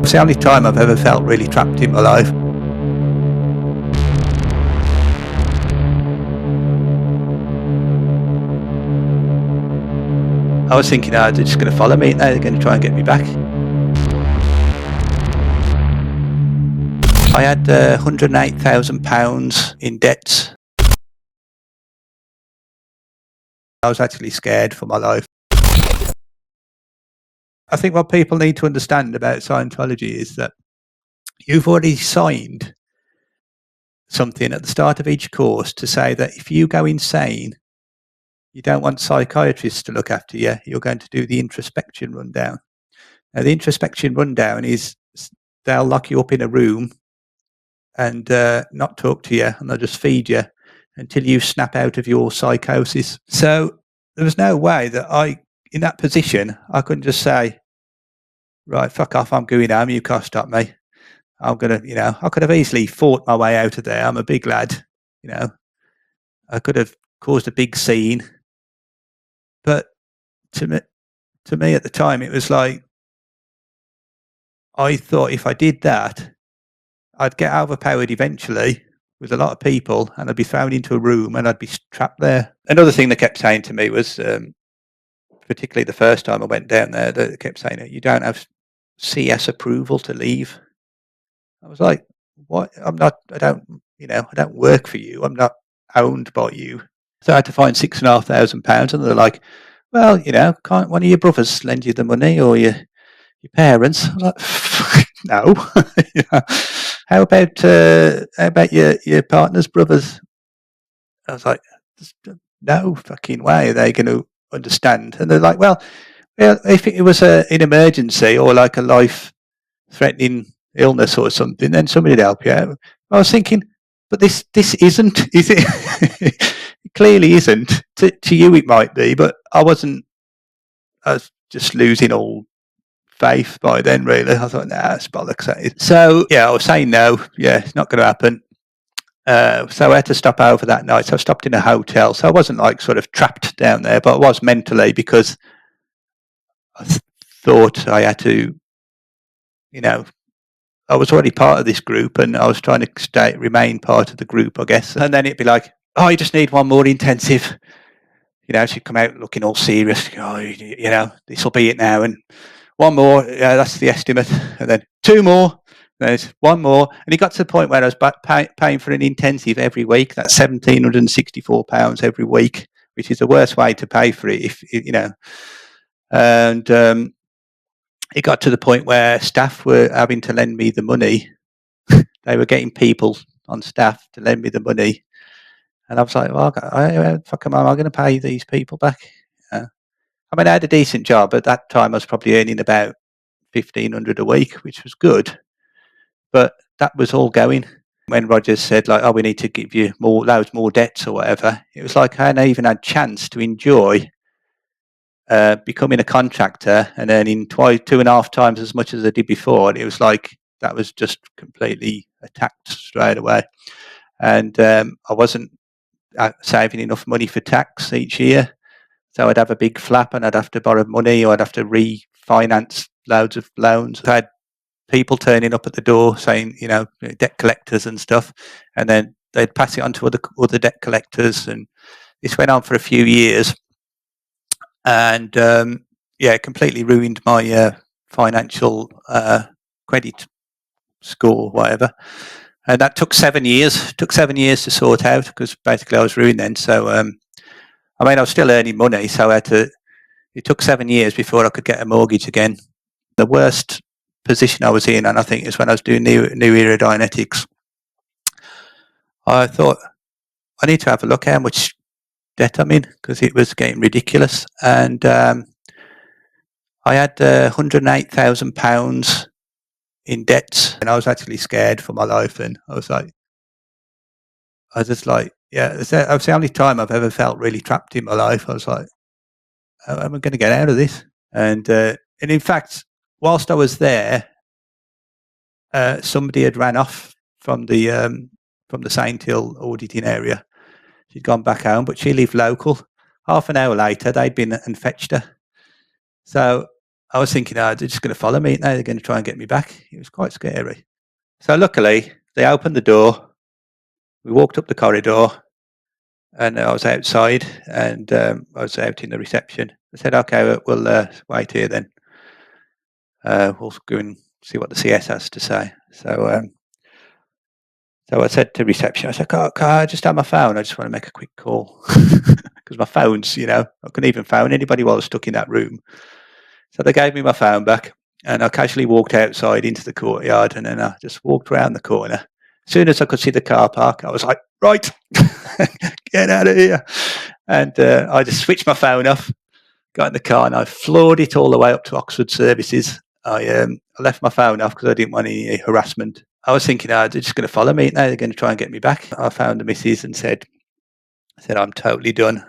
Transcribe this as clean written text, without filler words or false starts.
It's the only time I've ever felt really trapped in my life. I was thinking, they're just going to follow me, they're going to try and get me back. I had £108,000 in debts. I was actually scared for my life. I think what people need to understand about Scientology is that you've already signed something at the start of each course to say that if you go insane, you don't want psychiatrists to look after you, you're going to do the introspection rundown. Now, the introspection rundown is they'll lock you up in a room and not talk to you, and they'll just feed you until you snap out of your psychosis. So there was no way that in that position, I couldn't just say, right, fuck off, I'm going home, you can't stop me. I'm going to, I could have easily fought my way out of there. I'm a big lad, I could have caused a big scene. But to me at the time, it was like, I thought if I did that, I'd get overpowered eventually with a lot of people, and I'd be thrown into a room and I'd be trapped there. Another thing they kept saying to me was, particularly the first time I went down there, they kept saying, you don't have CS approval to leave. I was like, what? I don't work for you. I'm not owned by you. So I had to find £6,500, and they're like, well, can't one of your brothers lend you the money, or your parents? I was like, no. How about your partner's brothers? I was like, no fucking way are they going to understand. And they're like, well, if it was an emergency or like a life-threatening illness or something, then somebody'd help you out. I was thinking, but this isn't, is it? It clearly isn't. To you it might be, but I was just losing all faith by then, really. I thought, nah, it's bollocks. So yeah, I was saying no, yeah, it's not going to happen. So I had to stop over that night. So I stopped in a hotel. So I wasn't like sort of trapped down there, but I was mentally, because I thought I had to, I was already part of this group, and I was trying to remain part of the group, I guess. And then it'd be like, oh, you just need one more intensive. She'd come out looking all serious. Oh, this will be it now. And one more, that's the estimate. And then two more. There's one more. And it got to the point where I was paying for an intensive every week. That's £1,764 every week, which is the worst way to pay for it. And it got to the point where staff were having to lend me the money. They were getting people on staff to lend me the money. And I was like, well, fuck am I going to pay these people back? I had a decent job. At that time, I was probably earning about £1,500 a week, which was good. But that was all going. When Rogers said, like, oh, we need to give you loads more debts or whatever, it was like I hadn't even had a chance to enjoy becoming a contractor and earning 2.5 times as much as I did before. And it was like that was just completely attacked straight away. And I wasn't saving enough money for tax each year. So I'd have a big flap and I'd have to borrow money, or I'd have to refinance loads of loans. I had people turning up at the door saying, debt collectors and stuff, and then they'd pass it on to other debt collectors. And this went on for a few years. And it completely ruined my financial credit score, whatever. And that took 7 years. It took 7 years to sort out, because basically I was ruined then. So, I was still earning money, so it took 7 years before I could get a mortgage again. The worst position I was in, and I think is when I was doing New Era Dianetics, I thought I need to have a look how much debt I'm in, because it was getting ridiculous. And I had £108,000 in debts, and I was actually scared for my life. And I was just like, yeah, that was the only time I've ever felt really trapped in my life. I was like, how am I going to get out of this? And in fact, whilst I was there, somebody had ran off from the Saint Hill auditing area. She'd gone back home, but she lived local. Half an hour later, they'd been and fetched her. So I was thinking, they're just going to follow me. Now they're going to try and get me back. It was quite scary. So luckily, they opened the door. We walked up the corridor, and I was outside, and I was out in the reception. I said, "Okay, we'll wait here then. We'll go and see what the CS has to say." So I said to reception, I said, can I just have my phone? I just want to make a quick call. Because my phone's, I couldn't even phone anybody while I was stuck in that room. So they gave me my phone back, and I casually walked outside into the courtyard, and then I just walked around the corner. As soon as I could see the car park, I was like, right, get out of here. And I just switched my phone off, got in the car, and I floored it all the way up to Oxford Services. I left my phone off because I didn't want any harassment. I was thinking, they're just going to follow me. Now they're going to try and get me back. I found the missus and said, I'm totally done.